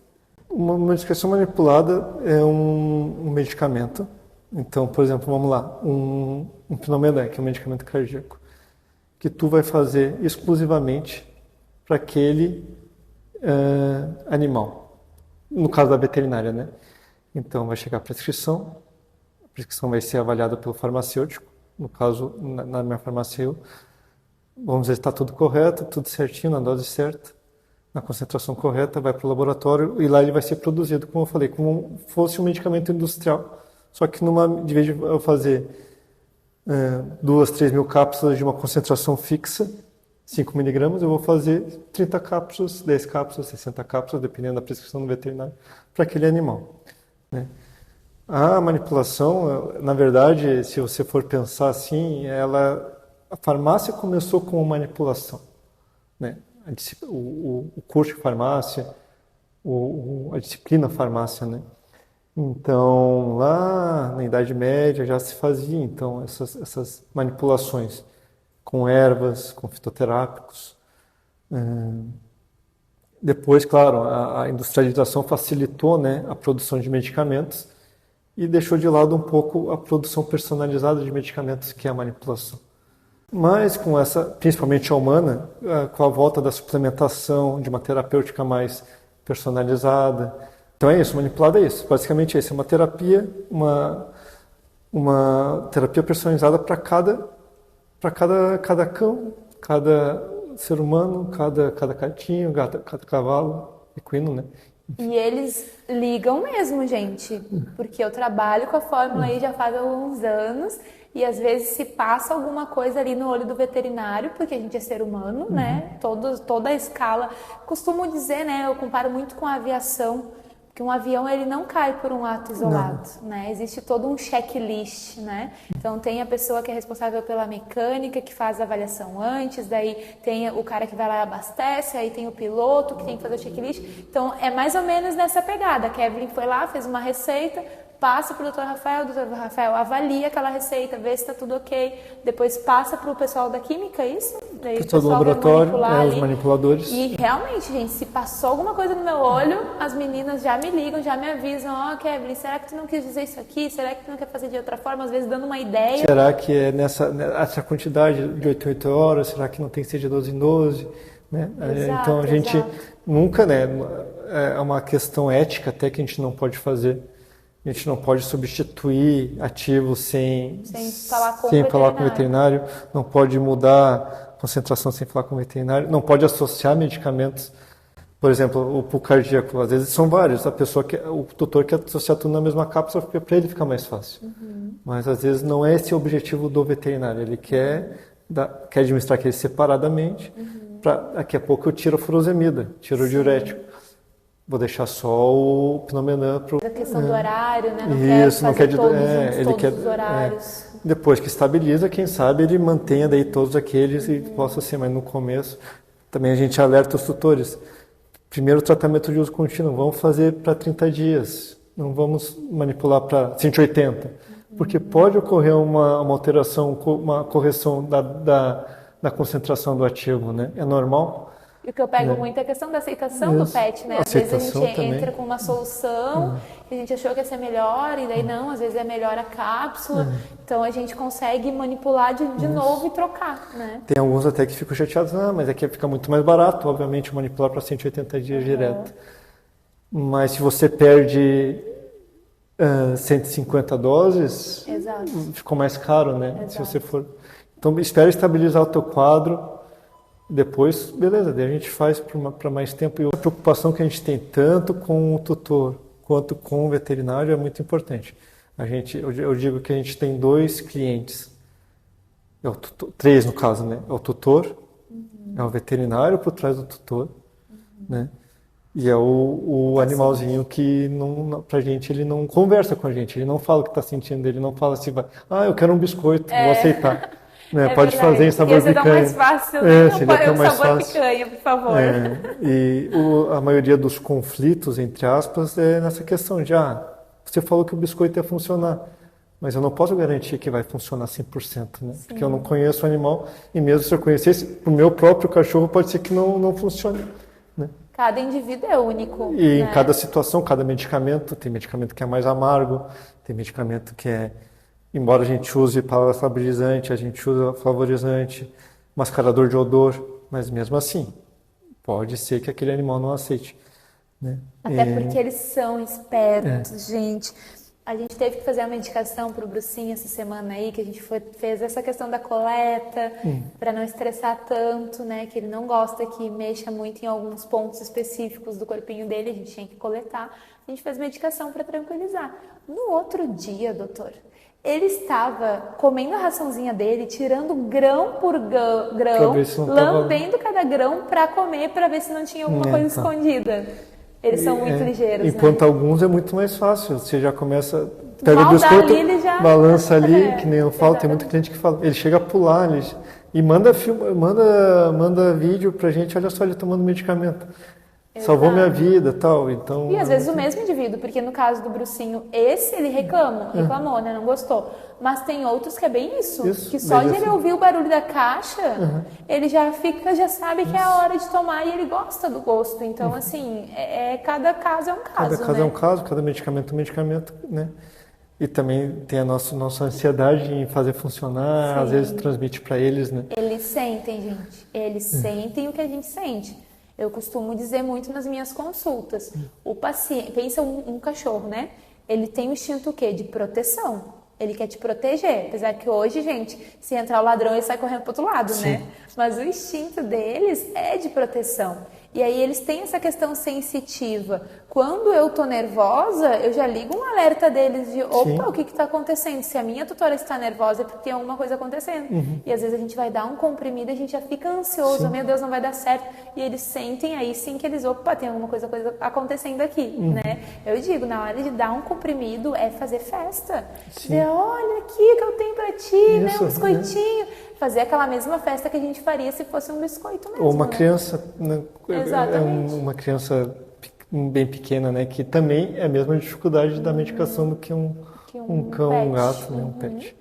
Uma medicação manipulada é um medicamento. Então, por exemplo, vamos lá, um Phenomedan, que é um medicamento cardíaco, que tu vai fazer exclusivamente para aquele animal, no caso da veterinária, né? Então vai chegar a prescrição vai ser avaliada pelo farmacêutico, no caso, na minha farmácia vamos ver se está tudo correto, tudo certinho, na dose certa, na concentração correta, vai para o laboratório e lá ele vai ser produzido, como eu falei, como fosse um medicamento industrial, só que de vez de eu fazer 2-3 mil cápsulas de uma concentração fixa, 5 miligramas, eu vou fazer 30 cápsulas, 10 cápsulas, 60 cápsulas, dependendo da prescrição do veterinário, para aquele animal, né? A manipulação, na verdade, se você for pensar assim, a farmácia começou com manipulação, né? O curso de farmácia, a disciplina farmácia, né? Então, lá na Idade Média já se fazia então essas manipulações com ervas, com fitoterápicos. Depois, claro, a industrialização facilitou, né, a produção de medicamentos e deixou de lado um pouco a produção personalizada de medicamentos, que é a manipulação. Mas com principalmente a humana, com a volta da suplementação, de uma terapêutica mais personalizada. Então é isso, manipulado é isso. Basicamente é isso, é uma terapia, uma terapia personalizada para cada cão, cada ser humano, cada gatinho, cada cavalo, equino, né? E eles ligam mesmo, gente, porque eu trabalho com a fórmula aí já faz alguns anos e às vezes se passa alguma coisa ali no olho do veterinário, porque a gente é ser humano, né? Toda a escala. Costumo dizer, né? Eu comparo muito com a aviação, que um avião ele não cai por um ato isolado, né? Existe todo um checklist, né? Então tem a pessoa que é responsável pela mecânica, que faz a avaliação antes, daí tem o cara que vai lá e abastece, aí tem o piloto que tem que fazer o checklist. Então é mais ou menos nessa pegada. A Kevin foi lá, fez uma receita, passa para o Dr. Rafael, o Dr. Rafael avalia aquela receita, vê se está tudo ok, depois passa para o pessoal da química, isso? Daí o pessoal do laboratório, os manipuladores. E realmente, gente, se passou alguma coisa no meu olho, as meninas já me ligam, já me avisam, Kevin, será que tu não quis dizer isso aqui? Será que tu não quer fazer de outra forma? Às vezes dando uma ideia. Será que é nessa quantidade de 8 em 8 horas? Será que não tem que ser de 12 em 12? Né? Exato, então a gente nunca, né? É uma questão ética até que a gente não pode fazer. A gente não pode substituir ativos sem falar com o veterinário, não pode mudar a concentração sem falar com o veterinário, não pode associar medicamentos. Por exemplo, o pulso cardíaco, às vezes são vários, o tutor quer associar tudo na mesma cápsula porque para ele fica mais fácil. Mas às vezes não é esse o objetivo do veterinário, ele quer administrar aquele separadamente, para daqui a pouco eu tiro a furosemida, tiro o diurético. Vou deixar só o Phenomedan para a questão do horário, né? Não quer todos os horários. Depois que estabiliza, quem sabe ele mantenha daí todos aqueles e possa ser, mas no começo também a gente alerta os tutores. Primeiro tratamento de uso contínuo, vamos fazer para 30 dias, não vamos manipular para 180, porque pode ocorrer uma alteração, uma correção da concentração do ativo, né? É normal. E o que eu pego muito é a questão da aceitação do pet, né? Às vezes a gente entra com uma solução que a gente achou que ia ser melhor e daí não, às vezes é melhor a cápsula. Então a gente consegue manipular de novo e trocar, né? Tem alguns até que ficam chateados, mas aqui fica muito mais barato, obviamente, manipular para 180 dias direto. Mas se você perde 150 doses, ficou mais caro, né? Exato. Se você for... Então espera estabilizar o teu quadro. Depois, beleza, daí a gente faz para mais tempo. E a preocupação que a gente tem tanto com o tutor quanto com o veterinário é muito importante. Eu digo que a gente tem 2 clientes, 3 no caso, né? É o tutor, é o veterinário por trás do tutor, né? E é o animalzinho que pra gente ele não conversa com a gente, ele não fala o que está sentindo, ele não fala assim, eu quero um biscoito, vou aceitar. Né? É Pode verdade. fazer em sabor Ia ser tão picanha. mais fácil, né? Seria tão mais Sabor fácil. picanha, por favor. E a maioria dos conflitos, entre aspas, é nessa questão de, você falou que o biscoito ia funcionar, mas eu não posso garantir que vai funcionar 100%, né? Porque eu não conheço o animal, e mesmo se eu conhecesse, o meu próprio cachorro pode ser que não funcione, né? Cada indivíduo é único. E em né? cada situação, cada medicamento, tem medicamento que é mais amargo, tem medicamento que embora a gente use palavra estabilizante, a gente usa flavorizante, mascarador de odor, mas mesmo assim, pode ser que aquele animal não aceite, né? Até porque eles são espertos, gente. A gente teve que fazer a medicação para o Brucinho essa semana aí, que a gente fez essa questão da coleta, para não estressar tanto, né? Que ele não gosta que mexa muito em alguns pontos específicos do corpinho dele, a gente tinha que coletar. A gente fez medicação para tranquilizar. No outro dia, doutor, ele estava comendo a raçãozinha dele, tirando grão por grão, lambendo cada grão para comer, para ver se não tinha alguma coisa escondida. Eles são muito ligeiros, enquanto né? alguns é muito mais fácil. Você já começa, pega o biscoito, balança ali, que nem eu falo, tem muita cliente que fala, ele chega a pular, e manda vídeo pra gente, olha só, ele tomando medicamento. Salvou minha vida, tal, então... E às vezes o mesmo indivíduo, porque no caso do Brucinho, esse ele reclamou, né, não gostou. Mas tem outros que é bem isso que só de ele ouvir o barulho da caixa, ele já sabe que é a hora de tomar e ele gosta do gosto. Então, assim, cada caso é um caso, Cada caso né? é um caso, cada medicamento é um medicamento, né? E também tem a nossa ansiedade em fazer funcionar, às vezes transmite para eles, né? Eles sentem, gente. Eles sentem o que a gente sente. Eu costumo dizer muito nas minhas consultas. O paciente, pensa um cachorro, né? Ele tem o instinto o quê? De proteção. Ele quer te proteger. Apesar que hoje, gente, se entrar o ladrão, ele sai correndo pro outro lado, né? Mas o instinto deles é de proteção. E aí eles têm essa questão sensitiva. Quando eu tô nervosa, eu já ligo um alerta deles de, opa, o que está acontecendo? Se a minha tutora está nervosa é porque tem alguma coisa acontecendo. E às vezes a gente vai dar um comprimido e a gente já fica ansioso, meu Deus, não vai dar certo. E eles sentem aí sim que eles, opa, tem alguma coisa acontecendo aqui, né? Eu digo, na hora de dar um comprimido é fazer festa. Dizer, olha aqui que eu tenho pra ti, né? Um biscoitinho. Fazer aquela mesma festa que a gente faria se fosse um biscoito mesmo. Ou uma né? criança, né? Exatamente. Uma criança bem pequena, né? Que também é a mesma dificuldade da medicação do que um cão, pet. um gato, né? Um pet.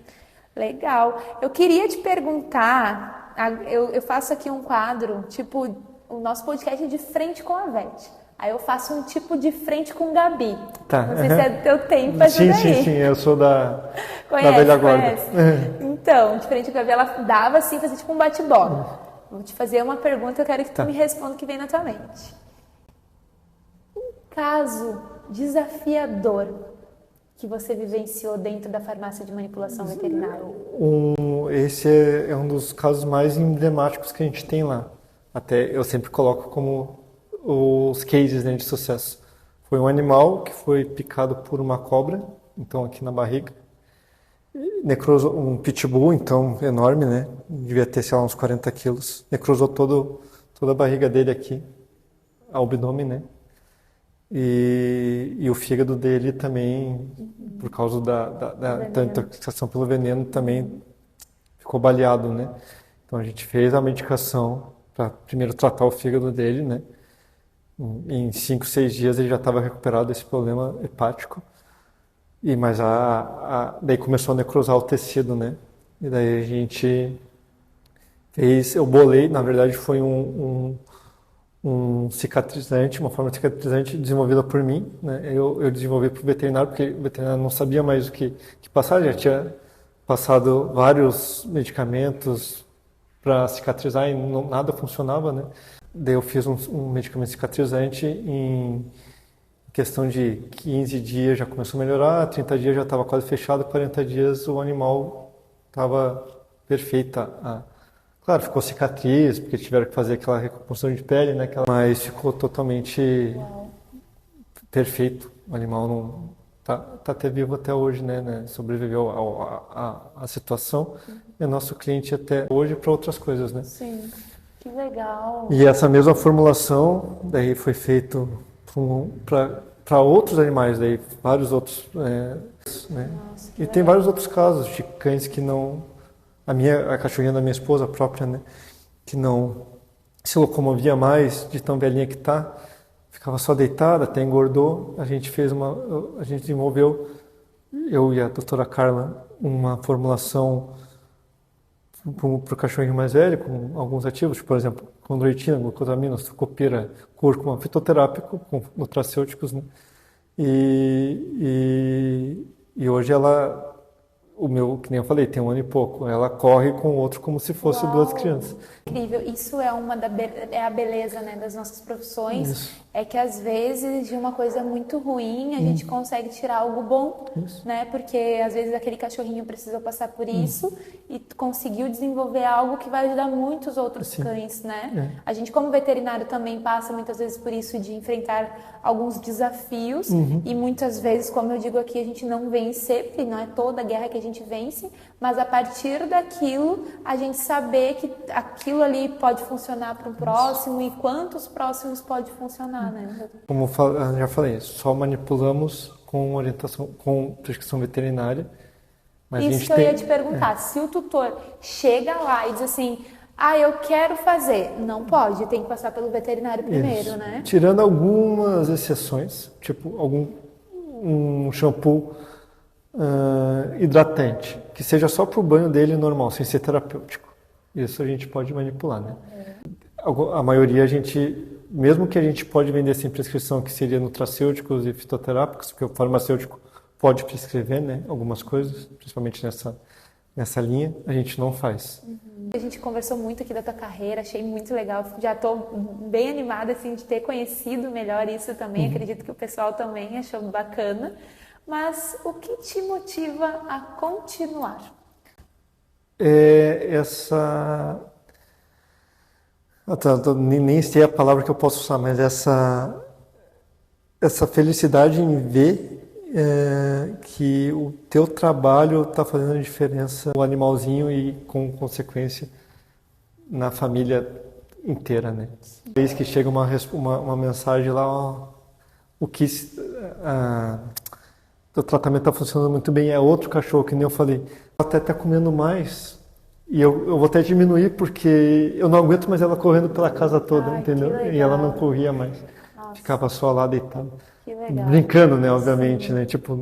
Legal. Eu queria te perguntar, eu faço aqui um quadro, tipo, o nosso podcast é de frente com a Vete. Aí eu faço um tipo de frente com Gabi. Tá. Não sei se é teu tempo pra isso daí. Sim, eu sou da Conhece, velha guarda. Então, de frente com a Gabi, ela dava assim, fazia tipo um bate-bola. Vou te fazer uma pergunta, eu quero que tu me responda o que vem na tua mente. Um caso desafiador que você vivenciou dentro da farmácia de manipulação veterinária? Esse é um dos casos mais emblemáticos que a gente tem lá. Até eu sempre coloco como os cases, né, de sucesso. Foi um animal que foi picado por uma cobra, então aqui na barriga. Necrosou um pitbull, então enorme, né? Devia ter, sei lá, uns 40 quilos. Necrosou toda a barriga dele aqui, ao abdômen, né? E o fígado dele também, por causa da intoxicação pelo veneno, também ficou baleado, né? Então a gente fez a medicação para primeiro tratar o fígado dele, né? Em 5, 6 dias ele já estava recuperado desse problema hepático. Mas daí começou a necrosar o tecido, né? E daí a gente eu bolei, na verdade foi um cicatrizante, uma forma de cicatrizante desenvolvida por mim, né? Eu desenvolvi para o veterinário, porque o veterinário não sabia mais o que passar, já tinha passado vários medicamentos para cicatrizar e nada funcionava, né? Daí eu fiz um medicamento cicatrizante em questão de 15 dias já começou a melhorar, 30 dias já estava quase fechado, 40 dias o animal estava perfeita. Claro, ficou cicatriz, porque tiveram que fazer aquela recomposição de pele, né? Mas ficou totalmente perfeito. O animal não tá até vivo até hoje, né? Sobreviveu à situação. E é nosso cliente até hoje para outras coisas, né? Sim. Que legal. E essa mesma formulação daí foi feito para outros animais, daí vários outros, né? Nossa, que E tem legal. vários outros casos de cães que não, a cachorrinha da minha esposa própria, né, que não se locomovia mais de tão velhinha que tá, ficava só deitada, até engordou. A gente desenvolveu, eu e a doutora Carla, uma formulação para o cachorrinho mais velho, com alguns ativos, por exemplo, condroitina, glucosamina, sucupira, cúrcuma, fitoterápico, com nutracêuticos, né? E hoje ela, que nem eu falei, tem 1 ano e pouco, ela corre com o outro como se fosse Uau, duas crianças. incrível. Isso é é a beleza, né, das nossas profissões. Isso. É que às vezes de uma coisa muito ruim a gente consegue tirar algo bom, Isso. né? Porque às vezes aquele cachorrinho precisou passar por isso e conseguiu desenvolver algo que vai ajudar muitos outros Sim. cães, né? A gente como veterinário também passa muitas vezes por isso de enfrentar alguns desafios e muitas vezes, como eu digo aqui, a gente não vence, porque não é toda guerra que a gente vence, mas a partir daquilo a gente saber que aquilo ali pode funcionar para um próximo e quantos próximos pode funcionar, né? Como eu já falei, só manipulamos com orientação, com prescrição veterinária. Mas a Isso gente que eu tem, ia te perguntar, se o tutor chega lá e diz assim, eu quero fazer, não pode, tem que passar pelo veterinário primeiro, isso. né? Tirando algumas exceções, tipo um shampoo hidratante, que seja só para o banho dele normal, sem ser terapêutico. Isso a gente pode manipular, né? A maioria mesmo que a gente pode vender sem prescrição, que seria nutracêuticos e fitoterápicos, porque o farmacêutico pode prescrever, né, algumas coisas, principalmente nessa linha, a gente não faz. A gente conversou muito aqui da tua carreira, achei muito legal, já estou bem animada assim, de ter conhecido melhor isso também, acredito que o pessoal também achou bacana, mas o que te motiva a continuar? Nem sei a palavra que eu posso usar, mas essa felicidade em ver que o teu trabalho está fazendo diferença no animalzinho e, com consequência, na família inteira, né? Desde que chega uma mensagem lá, o tratamento está funcionando muito bem, é outro cachorro, que nem eu falei, até está comendo mais, e eu vou até diminuir porque eu não aguento mais ela correndo pela casa toda, entendeu? E ela não corria mais, ficava só lá deitada. Que legal. Brincando, né, obviamente, né? Tipo,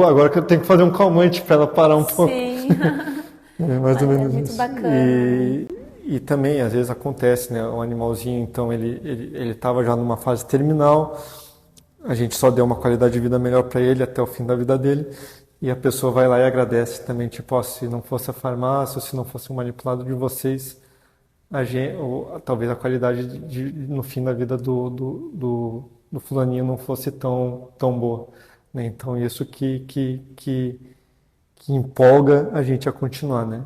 agora que eu tenho que fazer um calmante para ela parar um pouco. Sim. Mais ou menos muito isso. bacana. E também, às vezes acontece, né? O animalzinho, então, ele estava já numa fase terminal, a gente só deu uma qualidade de vida melhor para ele até o fim da vida dele, e a pessoa vai lá e agradece também, tipo, se não fosse a farmácia, ou se não fosse um manipulado de vocês, talvez a qualidade no fim da vida do fulaninho não fosse tão boa, né? Então isso que empolga a gente a continuar, né?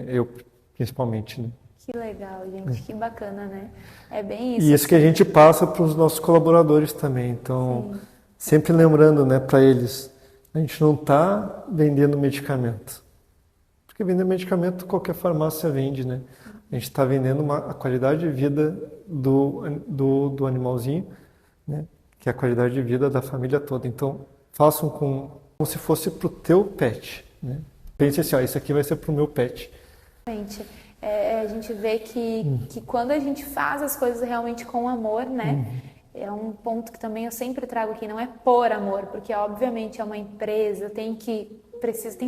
Eu principalmente, né? Que legal, gente, que bacana, né? É bem isso. E isso que a gente passa para os nossos colaboradores também. Então, sempre lembrando, né, para eles, a gente não está vendendo medicamento, porque vender medicamento qualquer farmácia vende, né? A gente está vendendo a qualidade de vida do animalzinho, né? Que é a qualidade de vida da família toda. Então, façam como se fosse para o teu pet, né? Pense assim, isso aqui vai ser para o meu pet. Realmente, a gente vê que quando a gente faz as coisas realmente com amor, né? É um ponto que também eu sempre trago aqui, não é por amor, porque obviamente é uma empresa, tem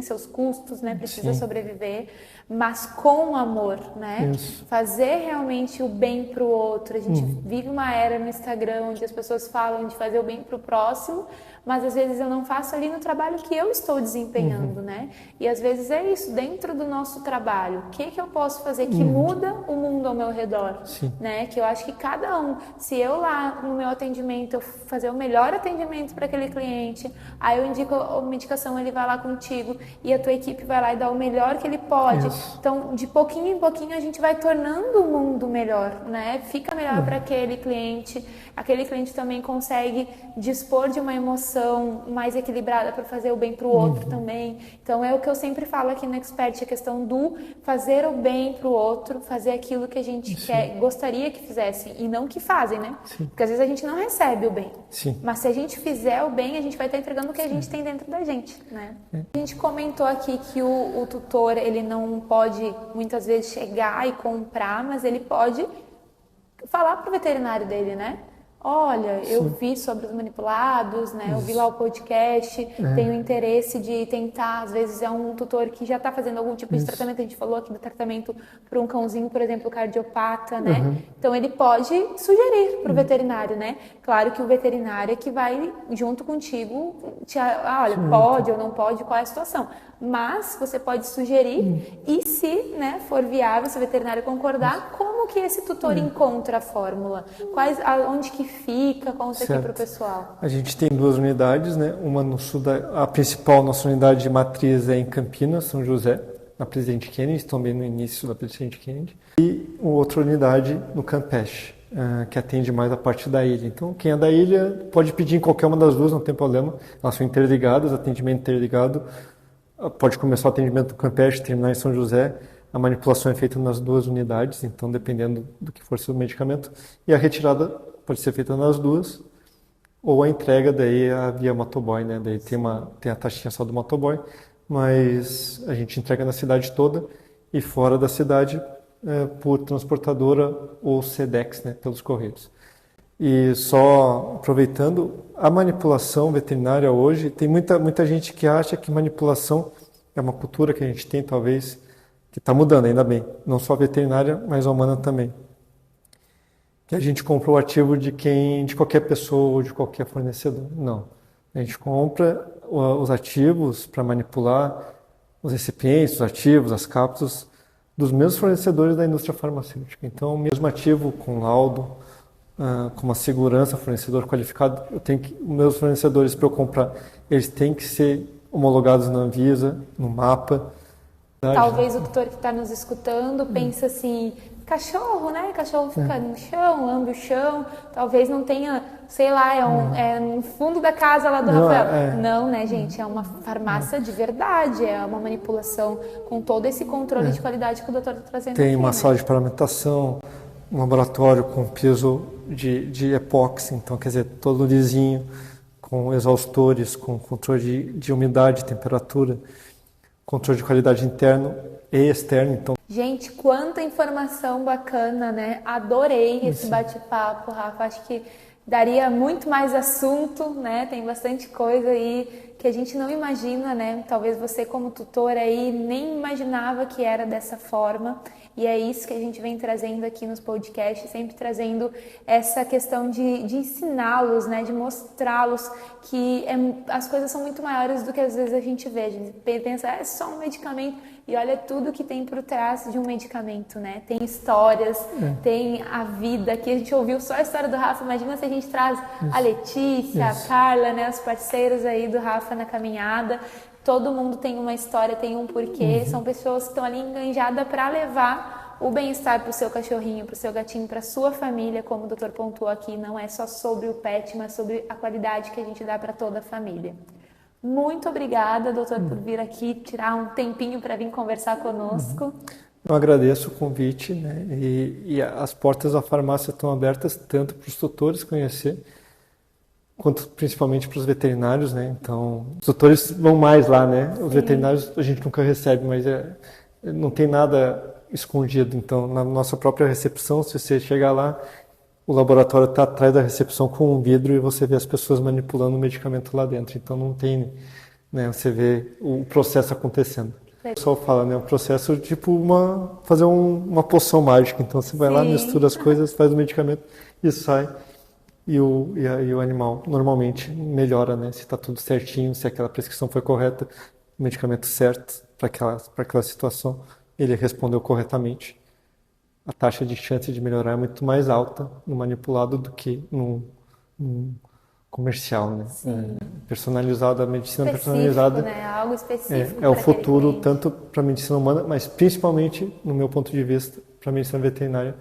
seus custos, né? Precisa sobreviver, mas com amor, né? Isso. Fazer realmente o bem para o outro. A gente vive uma era no Instagram onde as pessoas falam de fazer o bem para o próximo, mas às vezes eu não faço ali no trabalho que eu estou desempenhando, né? E às vezes é isso, dentro do nosso trabalho, o que eu posso fazer que muda o mundo ao meu redor, né? Que eu acho que cada um, se eu lá no meu atendimento, eu fazer o melhor atendimento para aquele cliente, aí eu indico a medicação, ele vai lá contigo e a tua equipe vai lá e dá o melhor que ele pode. Isso. Então, de pouquinho em pouquinho a gente vai tornando o mundo melhor, né? Fica melhor para aquele cliente também consegue dispor de uma emoção informação mais equilibrada para fazer o bem para o outro também. Então é o que eu sempre falo aqui no Expert, a questão do fazer o bem para o outro, fazer aquilo que a gente gostaria que fizesse e não que fazem, né? Porque às vezes a gente não recebe o bem. Mas se a gente fizer o bem, a gente vai estar entregando o que a gente tem dentro da gente, né? A gente comentou aqui que o tutor, ele não pode muitas vezes chegar e comprar, mas ele pode falar para o veterinário dele, né? Olha, eu vi sobre os manipulados, né? Eu vi lá o podcast, tenho interesse de tentar, às vezes é um tutor que já está fazendo algum tipo de tratamento, a gente falou aqui do tratamento para um cãozinho, por exemplo, cardiopata, né? Então ele pode sugerir para o veterinário, né? Claro que o veterinário é que vai junto contigo, olha, pode ou não pode, qual é a situação. Mas você pode sugerir e se, né, for viável, se o veterinário concordar, como que esse tutor encontra a fórmula? Onde que fica? Conta aqui para o pessoal. A gente tem 2 unidades, né? Uma no sul a principal, nossa unidade de matriz é em Campinas, São José, na Presidente Kennedy, também no início da Presidente Kennedy. E outra unidade no Campeche, que atende mais a parte da ilha. Então, quem é da ilha pode pedir em qualquer uma das 2, não tem problema. Elas são interligadas, atendimento interligado. Pode começar o atendimento no Campeche, terminar em São José. A manipulação é feita nas 2 unidades, então dependendo do que for seu medicamento. E a retirada pode ser feita nas 2, ou a entrega daí via motoboy, né? Daí tem a taxinha só do motoboy, mas a gente entrega na cidade toda e fora da cidade por transportadora ou Sedex, né? Pelos correios. E só aproveitando, a manipulação veterinária hoje, tem muita gente que acha que manipulação é uma cultura que a gente tem, talvez, que está mudando, ainda bem. Não só a veterinária, mas a humana também. Que a gente compra o ativo de qualquer pessoa ou de qualquer fornecedor. Não. A gente compra os ativos para manipular os recipientes, os ativos, as cápsulas dos mesmos fornecedores da indústria farmacêutica. Então, o mesmo ativo com laudo, com uma segurança, fornecedor qualificado, os meus fornecedores para eu comprar, eles têm que ser homologados na Anvisa, no mapa. Talvez o tutor que está nos escutando pense assim, cachorro, né? Cachorro fica no chão, lambe o chão, talvez não tenha, sei lá, é no fundo da casa lá do Rafael. Não, né, gente? É uma farmácia de verdade, é uma manipulação com todo esse controle de qualidade que o doutor está trazendo Tem aqui, uma né? sala de paramentação, um laboratório com piso de epóxi, então quer dizer, todo lisinho, com exaustores, com controle de umidade, temperatura, controle de qualidade interno e externo. Então, gente, quanta informação bacana, né? Adorei esse bate-papo, Rafa. Acho que daria muito mais assunto, né? Tem bastante coisa aí que a gente não imagina, né? Talvez você como tutor aí nem imaginava que era dessa forma. E é isso que a gente vem trazendo aqui nos podcasts, sempre trazendo essa questão de ensiná-los, né? De mostrá-los que as coisas são muito maiores do que às vezes a gente vê. A gente pensa, é só um medicamento. E olha tudo que tem por trás de um medicamento, né? Tem histórias, tem a vida. Aqui a gente ouviu só a história do Rafa. Imagina se a gente traz a Letícia, a Carla, né? Os parceiros aí do Rafa na caminhada. Todo mundo tem uma história, tem um porquê. São pessoas que estão ali enganjadas para levar o bem-estar para o seu cachorrinho, para o seu gatinho, para a sua família, como o doutor pontuou aqui. Não é só sobre o pet, mas sobre a qualidade que a gente dá para toda a família. Muito obrigada, doutor, por vir aqui, tirar um tempinho para vir conversar conosco. Eu agradeço o convite, né? E as portas da farmácia estão abertas tanto para os tutores conhecer, quanto principalmente para os veterinários, né? Então, os tutores vão mais lá, né? Os veterinários a gente nunca recebe, mas não tem nada escondido. Então, na nossa própria recepção, se você chegar lá, o laboratório está atrás da recepção com um vidro e você vê as pessoas manipulando o medicamento lá dentro. Então, não tem, né? Você vê o processo acontecendo. O pessoal fala, né? O processo tipo fazer uma poção mágica. Então, você vai lá, mistura as coisas, faz o medicamento e sai. E o animal normalmente melhora, né? Se está tudo certinho, se aquela prescrição foi correta, o medicamento certo para aquela situação, ele respondeu corretamente. A taxa de chance de melhorar é muito mais alta no manipulado do que no comercial, né? Personalizado, a medicina personalizada, né? Algo específico. É o futuro tanto para a medicina humana, mas principalmente, no meu ponto de vista, para a medicina veterinária,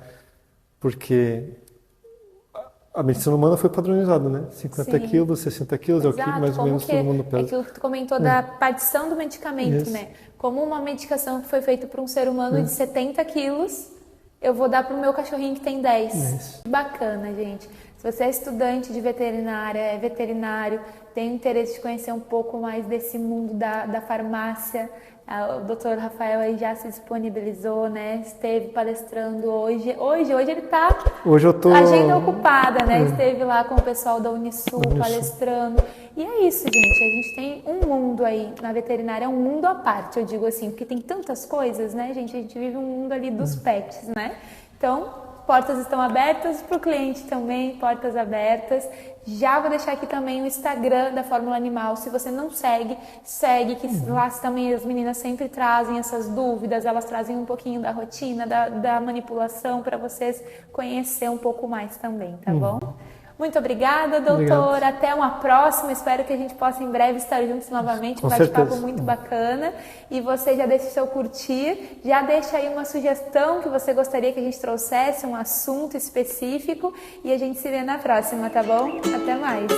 porque a medicina humana foi padronizada, né? 50 Sim. quilos, 60 quilos é o que mais ou menos todo mundo É pesa. aquilo que tu comentou da partição do medicamento, Isso. né? Como uma medicação que foi feita para um ser humano de 70 quilos, eu vou dar para o meu cachorrinho que tem 10. Isso. Bacana, gente. Se você é estudante de veterinária, é veterinário, tem interesse de conhecer um pouco mais desse mundo da farmácia, o Dr. Rafael aí já se disponibilizou, né? Esteve palestrando hoje. Hoje ele tá Hoje eu tô... agenda ocupada, né? Esteve lá com o pessoal da Unisul palestrando. E é isso, gente. A gente tem um mundo aí na veterinária, é um mundo à parte, eu digo assim, porque tem tantas coisas, né, gente? A gente vive um mundo ali dos pets, né? Então, portas estão abertas para o cliente também, portas abertas. Já vou deixar aqui também o Instagram da Fórmula Animal. Se você não segue, que lá também as meninas sempre trazem essas dúvidas, elas trazem um pouquinho da rotina, da manipulação para vocês conhecer um pouco mais também, tá bom? Muito obrigada, doutor. Obrigado. Até uma próxima. Espero que a gente possa em breve estar juntos novamente. Um bate-papo muito bacana. E você já deixa o seu curtir, já deixa aí uma sugestão que você gostaria que a gente trouxesse, um assunto específico. E a gente se vê na próxima, tá bom? Até mais.